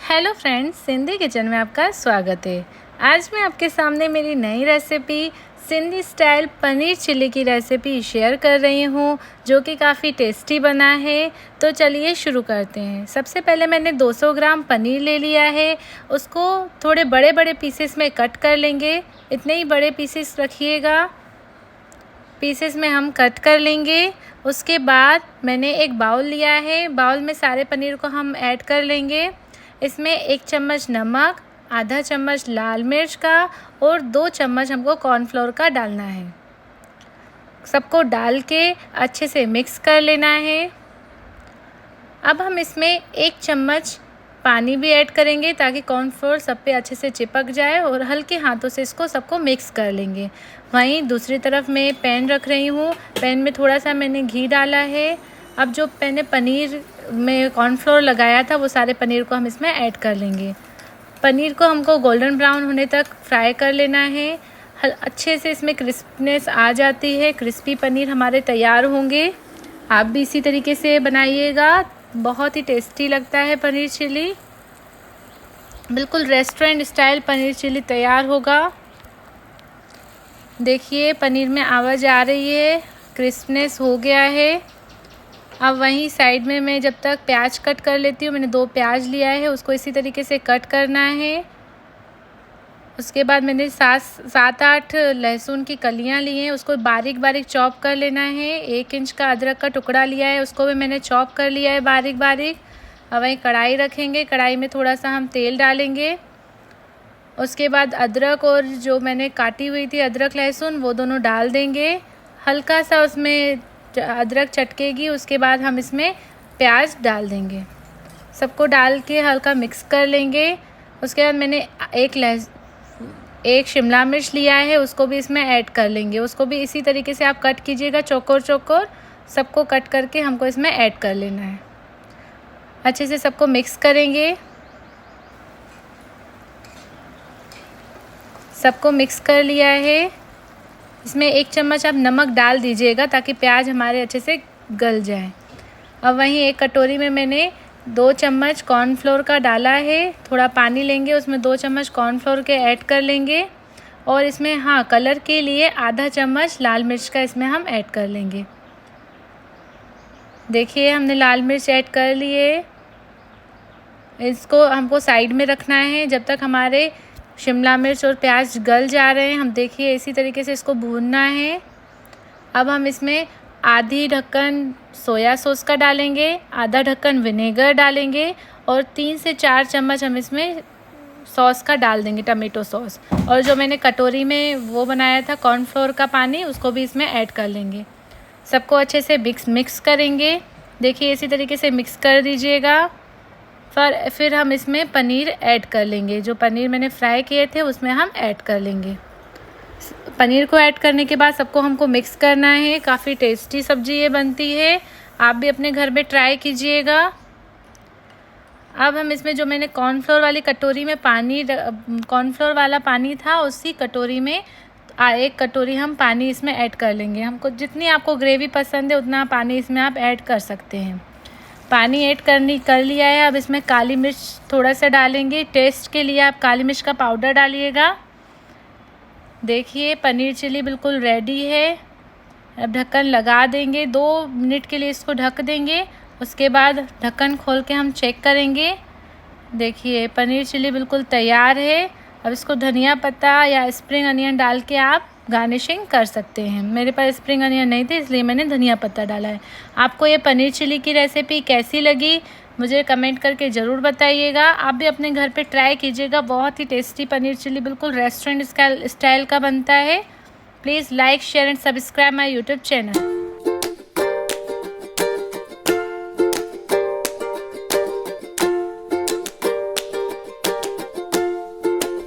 Hello friends, Sindhi kitchen में आपका स्वागत है। आज मैं आपके सामने मेरी नई recipe Sindhi style paneer chilli की रेसिपी शेयर कर रही हूँ, जो कि काफ़ी टेस्टी बना है। तो चलिए शुरू करते हैं। सबसे पहले मैंने 200 ग्राम पनीर ले लिया है। उसको थोड़े बड़े बड़े पीसेस में कट कर लेंगे। इतने ही बड़े पीसेस रखिएगा। पीसेस में हम कट कर लेंगे। उसके बाद मैंने एक बाउल लिया है। बाउल में सारे पनीर को हम ऐड कर लेंगे। इसमें 1 चम्मच नमक, आधा चम्मच लाल मिर्च का और 2 चम्मच हमको कॉर्नफ्लोर का डालना है। सबको डाल के अच्छे से मिक्स कर लेना है। अब हम इसमें 1 चम्मच पानी भी ऐड करेंगे ताकि कॉर्नफ्लोर सब पे अच्छे से चिपक जाए और हल्के हाथों से इसको सबको मिक्स कर लेंगे। वहीं दूसरी तरफ मैं पैन रख रही हूँ। पैन में थोड़ा सा मैंने घी डाला है। अब जो मैंने पनीर में कॉर्नफ्लोर लगाया था वो सारे पनीर को हम इसमें ऐड कर लेंगे। पनीर को हमको गोल्डन ब्राउन होने तक फ्राई कर लेना है। अच्छे से इसमें क्रिस्पनेस आ जाती है। क्रिस्पी पनीर हमारे तैयार होंगे। आप भी इसी तरीके से बनाइएगा। बहुत ही टेस्टी लगता है पनीर चिली। बिल्कुल रेस्टोरेंट स्टाइल पनीर चिली तैयार होगा। देखिए पनीर में आवाज़ आ रही है, क्रिस्पनेस हो गया है। अब वहीं साइड में मैं जब तक प्याज कट कर लेती हूँ। मैंने 2 प्याज लिया है, उसको इसी तरीके से कट करना है। उसके बाद मैंने 7-8 लहसुन की कलियाँ ली हैं, उसको बारीक बारीक चॉप कर लेना है। 1 इंच का अदरक का टुकड़ा लिया है, उसको भी मैंने चॉप कर लिया है बारीक बारीक। अब वहीं कढ़ाई रखेंगे। कढ़ाई में थोड़ा सा हम तेल डालेंगे। उसके बाद अदरक और जो मैंने काटी हुई थी अदरक लहसुन वो दोनों डाल देंगे। हल्का सा उसमें अदरक चटकेगी। उसके बाद हम इसमें प्याज डाल देंगे। सबको डाल के हल्का मिक्स कर लेंगे। उसके बाद मैंने एक शिमला मिर्च लिया है, उसको भी इसमें ऐड कर लेंगे। उसको भी इसी तरीके से आप कट कीजिएगा, चौकोर चौकोर सबको कट करके हमको इसमें ऐड कर लेना है। अच्छे से सबको मिक्स करेंगे। सबको मिक्स कर लिया है। इसमें 1 चम्मच आप नमक डाल दीजिएगा ताकि प्याज हमारे अच्छे से गल जाए। अब वहीं एक कटोरी में मैंने 2 चम्मच कॉर्नफ्लोर का डाला है। थोड़ा पानी लेंगे, उसमें 2 चम्मच कॉर्नफ्लोर के ऐड कर लेंगे। और इसमें कलर के लिए आधा चम्मच लाल मिर्च का इसमें हम ऐड कर लेंगे। देखिए हमने लाल मिर्च ऐड कर लिए। इसको हमको साइड में रखना है जब तक हमारे शिमला मिर्च और प्याज गल जा रहे हैं। हम देखिए इसी तरीके से इसको भूनना है। अब हम इसमें आधी ढक्कन सोया सॉस का डालेंगे, आधा ढक्कन विनेगर डालेंगे और 3 से 4 चम्मच हम इसमें सॉस का डाल देंगे, टमेटो सॉस। और जो मैंने कटोरी में वो बनाया था कॉर्नफ्लोर का पानी, उसको भी इसमें ऐड कर लेंगे। सबको अच्छे से मिक्स करेंगे। देखिए इसी तरीके से मिक्स कर दीजिएगा। फिर हम इसमें पनीर ऐड कर लेंगे। जो पनीर मैंने फ्राई किए थे उसमें हम ऐड कर लेंगे। पनीर को ऐड करने के बाद सबको हमको मिक्स करना है। काफ़ी टेस्टी सब्ज़ी ये बनती है। आप भी अपने घर में ट्राई कीजिएगा। अब हम इसमें जो मैंने कॉर्नफ्लोर वाली कटोरी में कॉर्नफ्लोर वाला पानी था, उसी कटोरी में 1 कटोरी हम पानी इसमें ऐड कर लेंगे। हमको जितनी आपको ग्रेवी पसंद है उतना पानी इसमें आप ऐड कर सकते हैं। पानी ऐड कर लिया है। अब इसमें काली मिर्च थोड़ा सा डालेंगे। टेस्ट के लिए आप काली मिर्च का पाउडर डालिएगा। देखिए पनीर चिली बिल्कुल रेडी है। अब ढक्कन लगा देंगे। 2 मिनट के लिए इसको ढक देंगे। उसके बाद ढक्कन खोल के हम चेक करेंगे। देखिए पनीर चिली बिल्कुल तैयार है। अब इसको धनिया पत्ता या स्प्रिंग अनियन डाल के आप गार्निशिंग कर सकते हैं। मेरे पास स्प्रिंग अनियन नहीं थे इसलिए मैंने धनिया पत्ता डाला है। आपको ये पनीर चिली की रेसिपी कैसी लगी मुझे कमेंट करके ज़रूर बताइएगा। आप भी अपने घर पे ट्राई कीजिएगा। बहुत ही टेस्टी पनीर चिली बिल्कुल रेस्टोरेंट स्टाइल का बनता है। Please like, share and subscribe my YouTube channel.